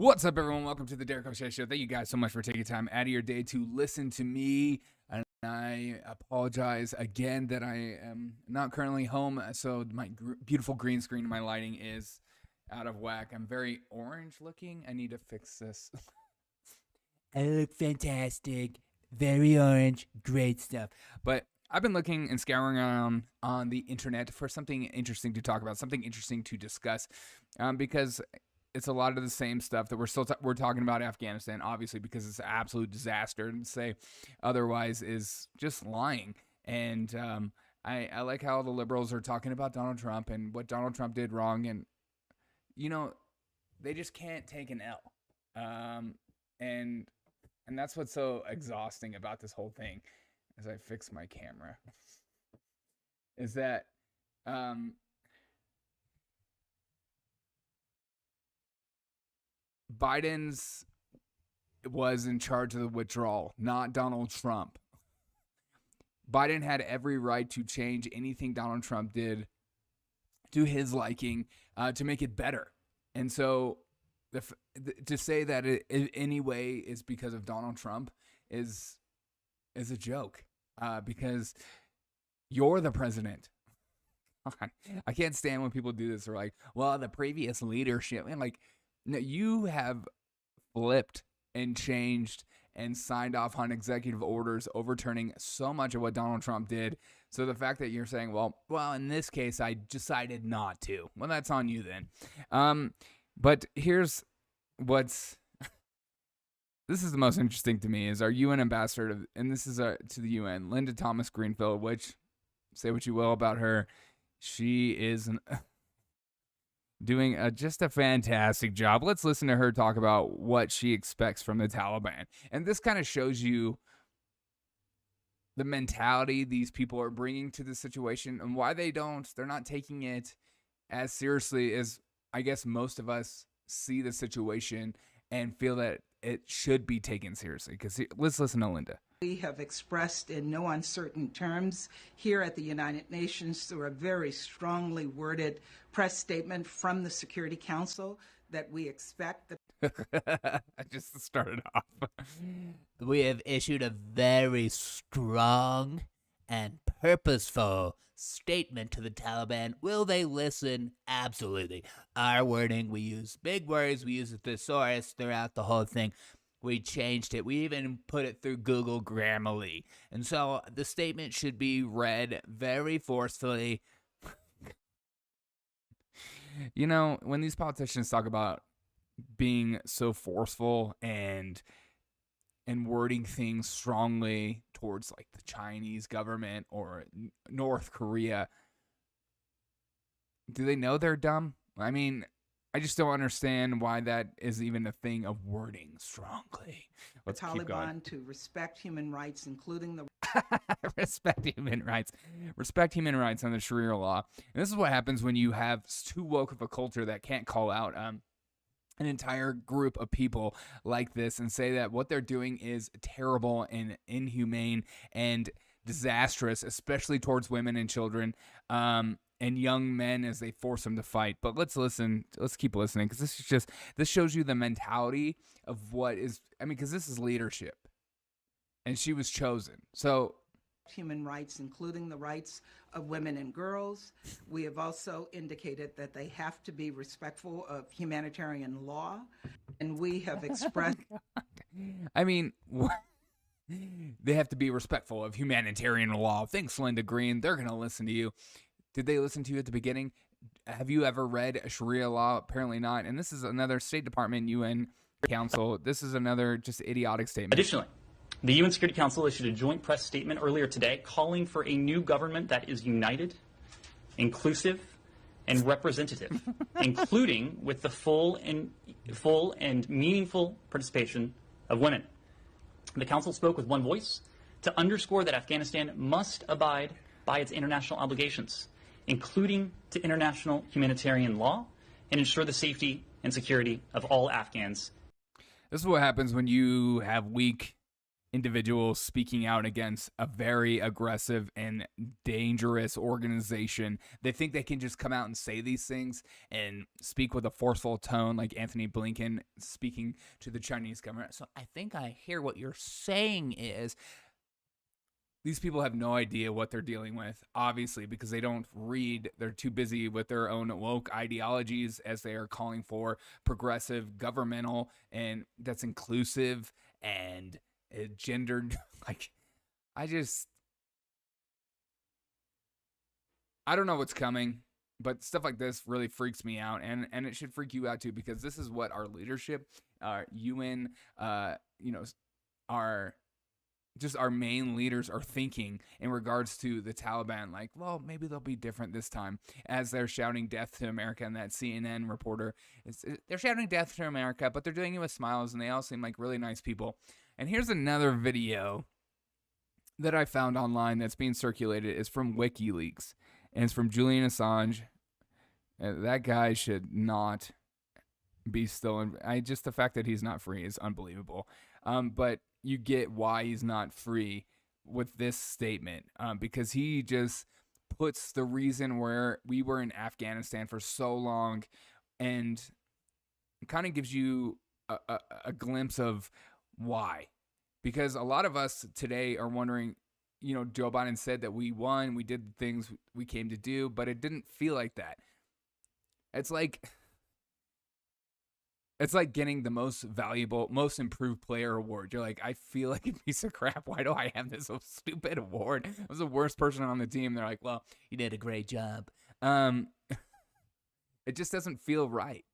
What's up, everyone? Welcome to the Derek O'Shea Show. Thank you guys so much for taking time out of your day to listen to me. And I apologize again that I am not currently home, so my beautiful green screen, my lighting is out of whack. I'm very orange looking. I need to fix this. I look fantastic. Very orange. Great stuff. But I've been looking and scouring around on the internet for something interesting to talk about, something interesting to discuss, because it's a lot of the same stuff that we're talking about Afghanistan, obviously, because it's an absolute disaster, and say otherwise is just lying. And I like how the liberals are talking about Donald Trump and what Donald Trump did wrong, and they just can't take an L. And that's what's so exhausting about this whole thing. As I fix my camera, is that Biden's was in charge of the withdrawal, not Donald Trump. Biden had every right to change anything Donald Trump did to his liking to make it better. And so to say that it in any way is because of Donald Trump is a joke, because you're the president. I can't stand when people do this. They're like, well, the previous leadership. And like, no, you have flipped and changed and signed off on executive orders overturning so much of what Donald Trump did. So the fact that you're saying, well, in this case, I decided not to. Well, that's on you then. But here's what's... This is the most interesting to me, is our UN ambassador, and this is to the UN, Linda Thomas-Greenfield, which, say what you will about her, she is doing just a fantastic job. Let's listen to her talk about what she expects from the Taliban. And this kind of shows you the mentality these people are bringing to the situation and why they're not taking it as seriously as I guess most of us see the situation and feel that it should be taken seriously. Because let's listen to Linda. We have expressed in no uncertain terms here at the United Nations through a very strongly worded press statement from the Security Council that we expect that... I just started off. We have issued a very strong and purposeful statement to the Taliban. Will they listen? Absolutely. Our wording, we use big words, we use a thesaurus throughout the whole thing. We changed it. We even put it through Google Grammarly. And so the statement should be read very forcefully. You know, when these politicians talk about being so forceful and wording things strongly towards like the Chinese government or North Korea, do they know they're dumb? I mean, I just don't understand why that is even a thing of wording strongly. Let's keep going. To respect human rights, including the... Respect human rights. Respect human rights under Sharia law. And this is what happens when you have too woke of a culture that can't call out an entire group of people like this and say that what they're doing is terrible and inhumane and disastrous, especially towards women and children. And young men as they force them to fight. But let's keep listening, because this shows you the mentality of what is, because this is leadership. And she was chosen. So human rights, including the rights of women and girls. We have also indicated that they have to be respectful of humanitarian law. And we have expressed... they have to be respectful of humanitarian law. Thanks, Linda Green. They're going to listen to you. Did they listen to you at the beginning? Have you ever read Sharia law? Apparently not. And this is another State Department, UN Council. This is another just idiotic statement. Additionally, the UN Security Council issued a joint press statement earlier today calling for a new government that is united, inclusive, and representative, including with the full and meaningful participation of women. The Council spoke with one voice to underscore that Afghanistan must abide by its international obligations, including to international humanitarian law, and ensure the safety and security of all Afghans. This is what happens when you have weak individuals speaking out against a very aggressive and dangerous organization. They think they can just come out and say these things and speak with a forceful tone, like Anthony Blinken speaking to the Chinese government. So I think I hear what you're saying is these people have no idea what they're dealing with, obviously, because they don't read. They're too busy with their own woke ideologies as they are calling for progressive, governmental, and that's inclusive and gendered. Like, I don't know what's coming, but stuff like this really freaks me out, and it should freak you out too, because this is what our leadership, our UN, our main leaders are thinking in regards to the Taliban. Like, well, maybe they'll be different this time, as they're shouting death to America. And that CNN reporter, they're shouting death to America, but they're doing it with smiles, and they all seem like really nice people. And here's another video that I found online that's being circulated. It's from WikiLeaks, and it's from Julian Assange. That guy should not be stolen. Just the fact that he's not free is unbelievable. But you get why he's not free with this statement, because he just puts the reason where we were in Afghanistan for so long, and kind of gives you a glimpse of why. Because a lot of us today are wondering, Joe Biden said that we won, we did the things we came to do, but it didn't feel like that. It's like getting the most valuable, most improved player award. You're like, I feel like a piece of crap. Why do I have this stupid award? I was the worst person on the team. They're like, well, you did a great job. It just doesn't feel right.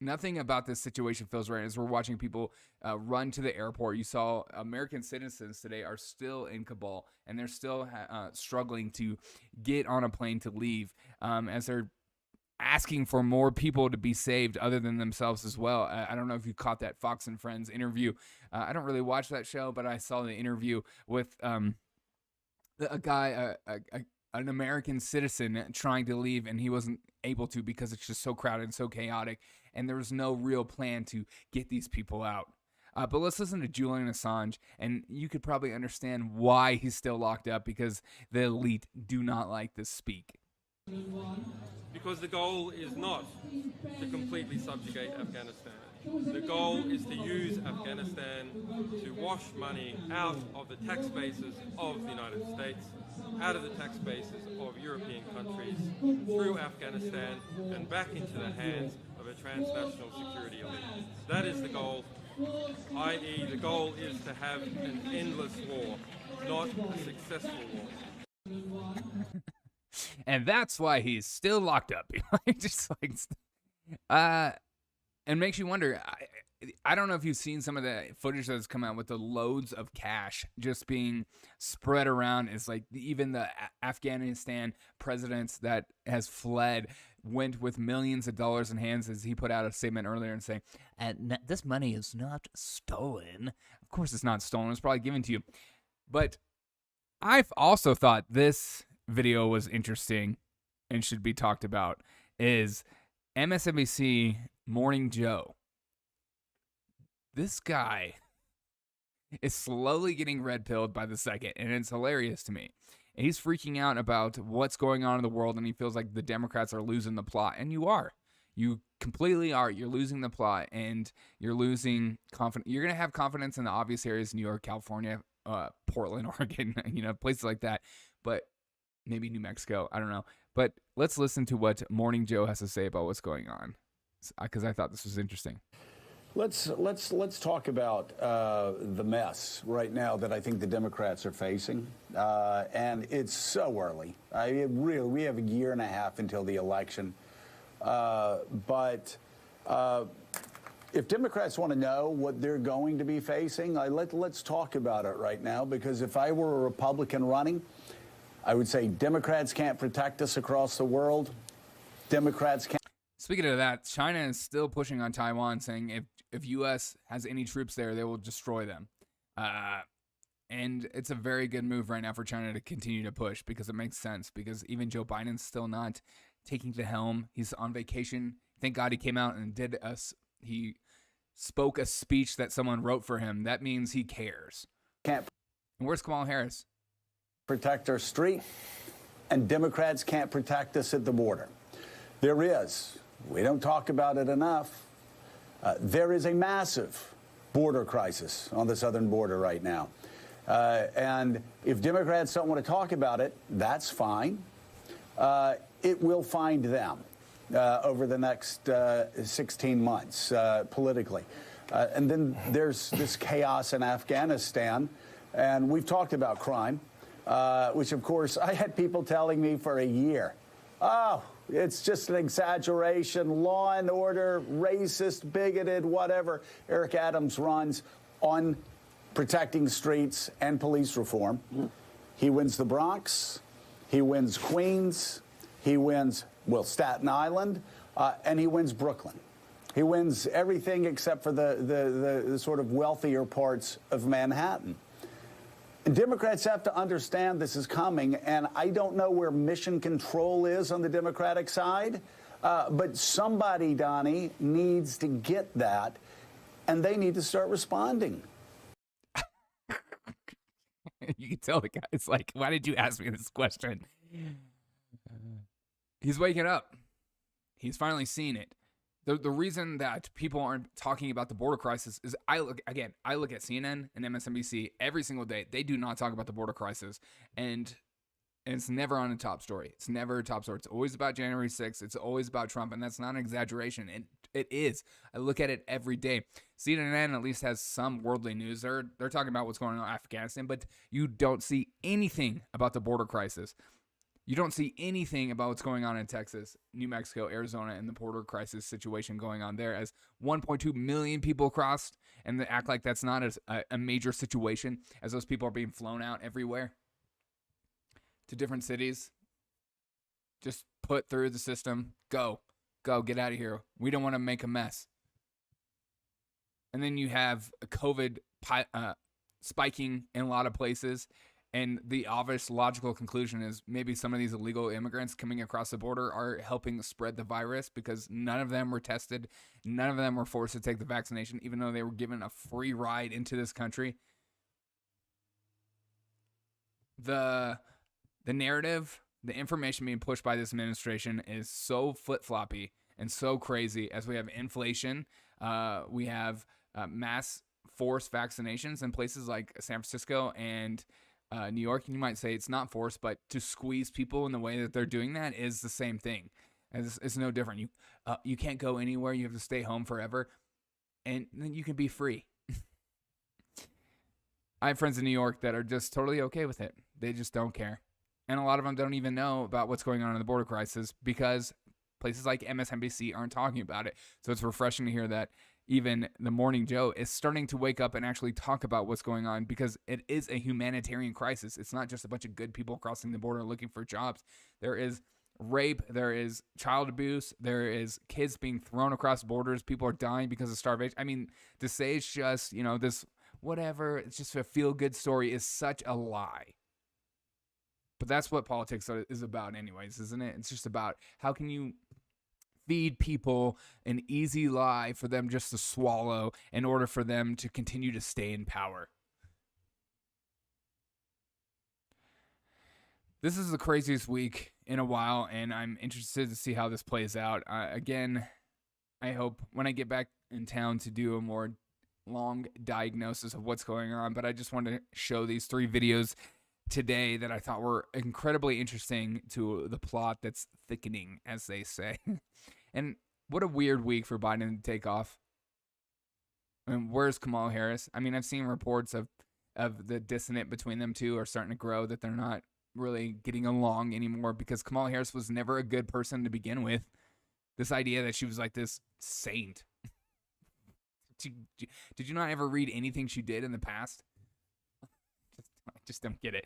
Nothing about this situation feels right. As we're watching people run to the airport, you saw American citizens today are still in Kabul, and they're still struggling to get on a plane to leave, as they're asking for more people to be saved other than themselves as well. I don't know if you caught that Fox and Friends interview. I don't really watch that show, but I saw the interview with a guy, an American citizen trying to leave, and he wasn't able to because it's just so crowded and so chaotic, and there was no real plan to get these people out. But let's listen to Julian Assange, and you could probably understand why he's still locked up, because the elite do not like to speak. Because the goal is not to completely subjugate Afghanistan. The goal is to use Afghanistan to wash money out of the tax bases of the United States, out of the tax bases of European countries, through Afghanistan, and back into the hands of a transnational security elite. That is the goal, i.e. the goal is to have an endless war, not a successful war. And that's why he's still locked up. Just like, and makes you wonder. I don't know if you've seen some of the footage that's come out with the loads of cash just being spread around. It's like even the Afghanistan president that has fled went with millions of dollars in hands, as he put out a statement earlier and saying, this money is not stolen. Of course it's not stolen. It's probably given to you. But I've also thought this video was interesting and should be talked about, is MSNBC Morning Joe. This guy is slowly getting red-pilled by the second, and it's hilarious to me. And he's freaking out about what's going on in the world, and he feels like the Democrats are losing the plot. And you are. You completely are. You're losing the plot, and you're losing confidence. You're going to have confidence in the obvious areas, New York, California, Portland, Oregon, places like that. But maybe New Mexico. I don't know. But let's listen to what Morning Joe has to say about what's going on, because I thought this was interesting. Let's talk about the mess right now that I think the Democrats are facing, and it's so early. We have a year and a half until the election, but if Democrats want to know what they're going to be facing, let's talk about it right now. Because if I were a Republican running, I would say Democrats can't protect us across the world. Democrats can't. Speaking of that, China is still pushing on Taiwan, saying if U.S. has any troops there, they will destroy them. And it's a very good move right now for China to continue to push, because it makes sense, because even Joe Biden's still not taking the helm. He's on vacation. Thank God he came out and he spoke a speech that someone wrote for him. That means he cares. can't And where's Kamala Harris? protect our street, and Democrats can't protect us at the border. There is, we don't talk about it enough, there is a massive border crisis on the southern border right now. And if Democrats don't want to talk about it, that's fine. It will find them over the next 16 months politically. And then there's this chaos in Afghanistan, and we've talked about crime, which, of course, I had people telling me for a year, oh, it's just an exaggeration, law and order, racist, bigoted, whatever. Eric Adams runs on protecting streets and police reform. He wins the Bronx, he wins Queens, he wins, well, Staten Island, and he wins Brooklyn. He wins everything except for the sort of wealthier parts of Manhattan. And Democrats have to understand this is coming, and I don't know where mission control is on the Democratic side, but somebody, Donnie, needs to get that, and they need to start responding. You can tell the guy's like, why did you ask me this question? He's waking up. He's finally seen it. The reason that people aren't talking about the border crisis is I look at CNN and MSNBC every single day. They do not talk about the border crisis, and it's never on a top story. It's never a top story. It's always about January 6th. It's always about Trump, and that's not an exaggeration. And it is. I look at it every day. CNN at least has some worldly news. They're talking about what's going on in Afghanistan, but you don't see anything about the border crisis. You don't see anything about what's going on in Texas, New Mexico, Arizona, and the border crisis situation going on there as 1.2 million people crossed, and they act like that's not a major situation as those people are being flown out everywhere to different cities. Just put through the system. Go, get out of here. We don't want to make a mess. And then you have COVID spiking in a lot of places. And the obvious logical conclusion is maybe some of these illegal immigrants coming across the border are helping spread the virus because none of them were tested. None of them were forced to take the vaccination, even though they were given a free ride into this country. The narrative, the information being pushed by this administration is so flip-floppy and so crazy as we have inflation. We have mass forced vaccinations in places like San Francisco and New York. And you might say it's not forced, but to squeeze people in the way that they're doing that is the same thing. It's no different. You can't go anywhere. You have to stay home forever, and then you can be free. I have friends in New York that are just totally okay with it. They just don't care. And a lot of them don't even know about what's going on in the border crisis because places like MSNBC aren't talking about it. So it's refreshing to hear that even the Morning Joe is starting to wake up and actually talk about what's going on because it is a humanitarian crisis. It's not just a bunch of good people crossing the border looking for jobs. There is rape, there is child abuse, there is kids being thrown across borders, people are dying because of starvation. I mean, to say it's just, this whatever, it's just a feel-good story is such a lie. But that's what politics is about anyways, isn't it? It's just about how can you feed people an easy lie for them just to swallow in order for them to continue to stay in power. This is the craziest week in a while, and I'm interested to see how this plays out. Again, I hope when I get back in town to do a more long diagnosis of what's going on, but I just wanted to show these 3 videos today that I thought were incredibly interesting to the plot that's thickening, as they say. And what a weird week for Biden to take off. I mean, where's Kamala Harris? I mean, I've seen reports of the dissonance between them two are starting to grow, that they're not really getting along anymore because Kamala Harris was never a good person to begin with. This idea that she was like this saint. Did you not ever read anything she did in the past? I just don't get it.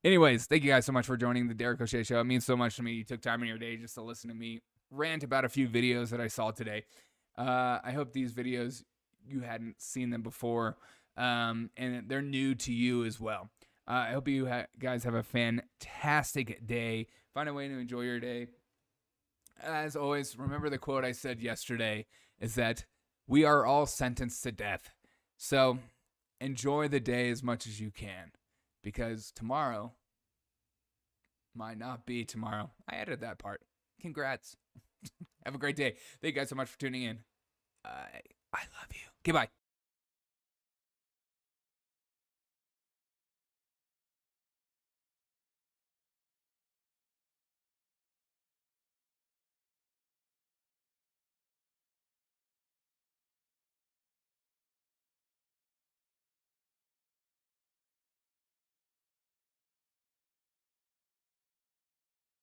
Anyways, thank you guys so much for joining the Derek O'Shea Show. It means so much to me. You took time in your day just to listen to me rant about a few videos that I saw today. I hope these videos, you hadn't seen them before, and they're new to you as well. I hope you guys have a fantastic day. Find a way to enjoy your day. As always, remember the quote I said yesterday is that we are all sentenced to death. So enjoy the day as much as you can, because tomorrow might not be tomorrow. I added that part. Congrats. Have a great day. Thank you guys so much for tuning in. I love you. Goodbye.